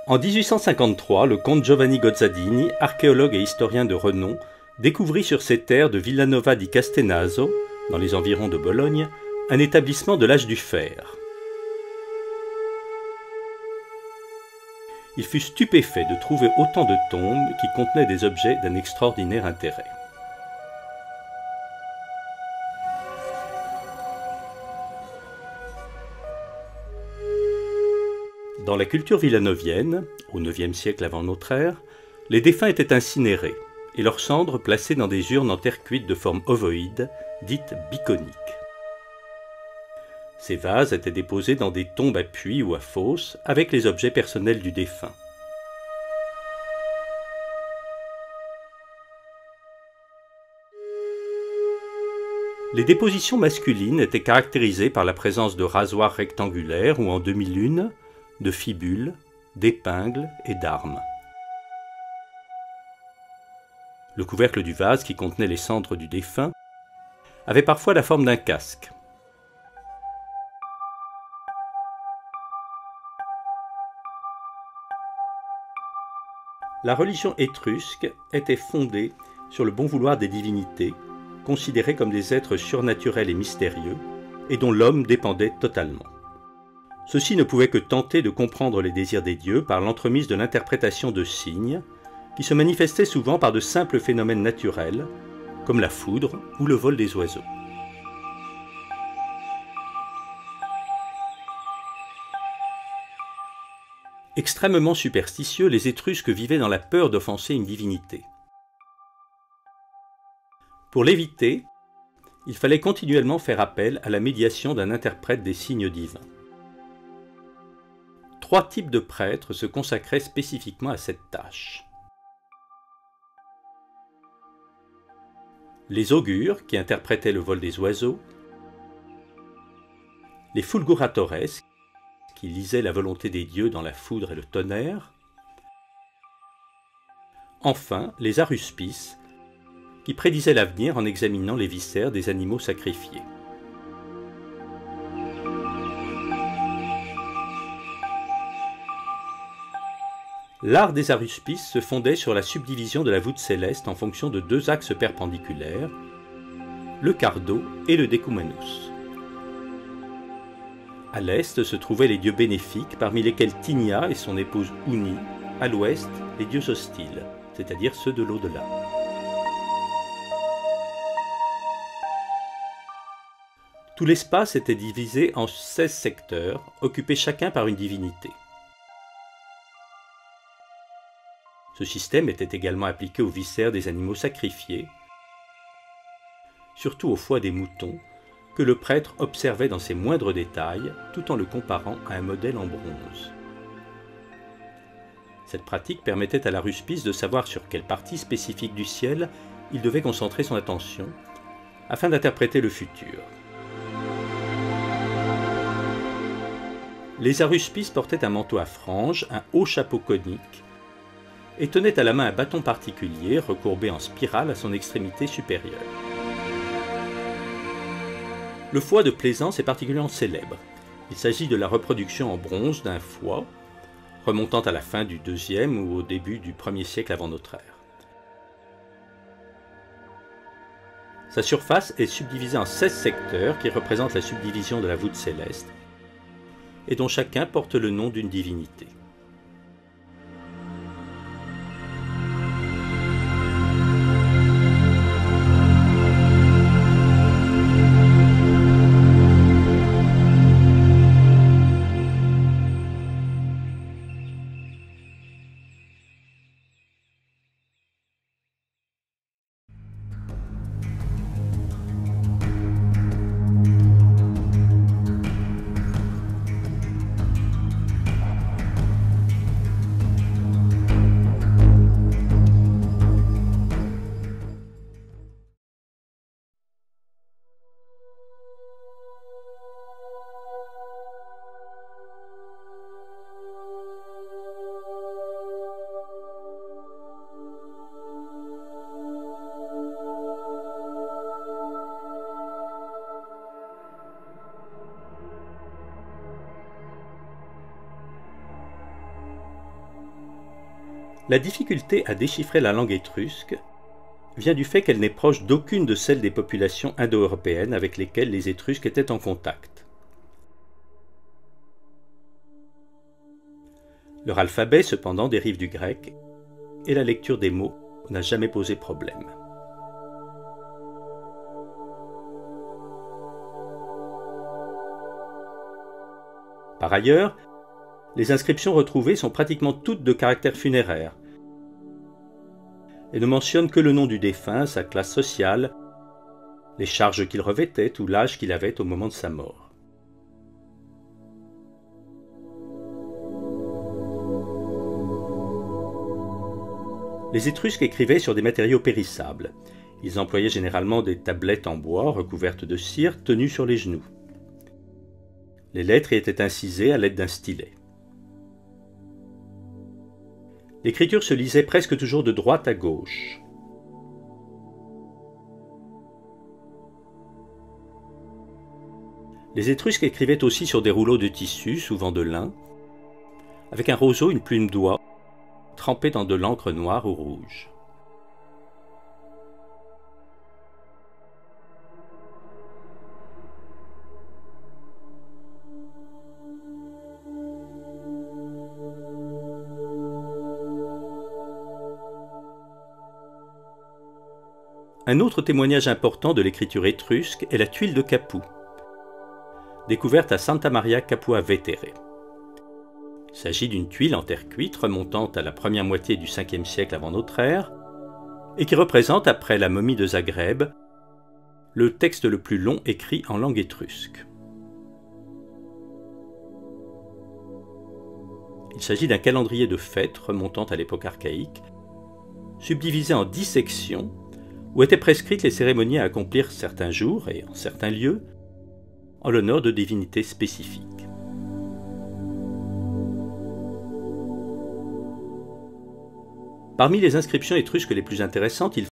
En 1853, le comte Giovanni Gozzadini, archéologue et historien de renom, découvrit sur ces terres de Villanova di Castenaso, dans les environs de Bologne, un établissement de l'âge du fer. Il fut stupéfait de trouver autant de tombes qui contenaient des objets d'un extraordinaire intérêt. Dans la culture villanovienne, au IXe siècle avant notre ère, les défunts étaient incinérés et leurs cendres placées dans des urnes en terre cuite de forme ovoïde, dites biconiques. Ces vases étaient déposés dans des tombes à puits ou à fosses avec les objets personnels du défunt. Les dépositions masculines étaient caractérisées par la présence de rasoirs rectangulaires ou en demi-lune, de fibules, d'épingles et d'armes. Le couvercle du vase qui contenait les cendres du défunt avait parfois la forme d'un casque. La religion étrusque était fondée sur le bon vouloir des divinités, considérées comme des êtres surnaturels et mystérieux, et dont l'homme dépendait totalement. Ceux-ci ne pouvaient que tenter de comprendre les désirs des dieux par l'entremise de l'interprétation de signes, qui se manifestaient souvent par de simples phénomènes naturels, comme la foudre ou le vol des oiseaux. Extrêmement superstitieux, les Étrusques vivaient dans la peur d'offenser une divinité. Pour l'éviter, il fallait continuellement faire appel à la médiation d'un interprète des signes divins. 3 types de prêtres se consacraient spécifiquement à cette tâche. Les augures, qui interprétaient le vol des oiseaux, les fulguratores, qui lisaient la volonté des dieux dans la foudre et le tonnerre, enfin les aruspices, qui prédisaient l'avenir en examinant les viscères des animaux sacrifiés. L'art des aruspices se fondait sur la subdivision de la voûte céleste en fonction de 2 axes perpendiculaires, le cardo et le decumanus. À l'est se trouvaient les dieux bénéfiques, parmi lesquels Tinia et son épouse Uni, à l'ouest les dieux hostiles, c'est-à-dire ceux de l'au-delà. Tout l'espace était divisé en 16 secteurs, occupés chacun par une divinité. Ce système était également appliqué aux viscères des animaux sacrifiés, surtout au foie des moutons, que le prêtre observait dans ses moindres détails, tout en le comparant à un modèle en bronze. Cette pratique permettait à l'aruspice de savoir sur quelle partie spécifique du ciel il devait concentrer son attention, afin d'interpréter le futur. Les aruspices portaient un manteau à franges, un haut chapeau conique, et tenait à la main un bâton particulier recourbé en spirale à son extrémité supérieure. Le foie de Plaisance est particulièrement célèbre. Il s'agit de la reproduction en bronze d'un foie remontant à la fin du IIe ou au début du 1er siècle avant notre ère. Sa surface est subdivisée en 16 secteurs qui représentent la subdivision de la voûte céleste et dont chacun porte le nom d'une divinité. La difficulté à déchiffrer la langue étrusque vient du fait qu'elle n'est proche d'aucune de celles des populations indo-européennes avec lesquelles les Étrusques étaient en contact. Leur alphabet, cependant, dérive du grec, et la lecture des mots n'a jamais posé problème. Par ailleurs, les inscriptions retrouvées sont pratiquement toutes de caractère funéraire et ne mentionnent que le nom du défunt, sa classe sociale, les charges qu'il revêtait ou l'âge qu'il avait au moment de sa mort. Les Étrusques écrivaient sur des matériaux périssables. Ils employaient généralement des tablettes en bois recouvertes de cire tenues sur les genoux. Les lettres y étaient incisées à l'aide d'un stylet. L'écriture se lisait presque toujours de droite à gauche. Les Étrusques écrivaient aussi sur des rouleaux de tissu, souvent de lin, avec un roseau, une plume d'oie, trempée dans de l'encre noire ou rouge. Un autre témoignage important de l'écriture étrusque est la tuile de Capoue, découverte à Santa Maria Capua Vetere. Il s'agit d'une tuile en terre cuite remontant à la première moitié du 5e siècle avant notre ère et qui représente, après la momie de Zagreb, le texte le plus long écrit en langue étrusque. Il s'agit d'un calendrier de fêtes remontant à l'époque archaïque, subdivisé en 10 sections où étaient prescrites les cérémonies à accomplir certains jours et en certains lieux, en l'honneur de divinités spécifiques. Parmi les inscriptions étrusques les plus intéressantes, il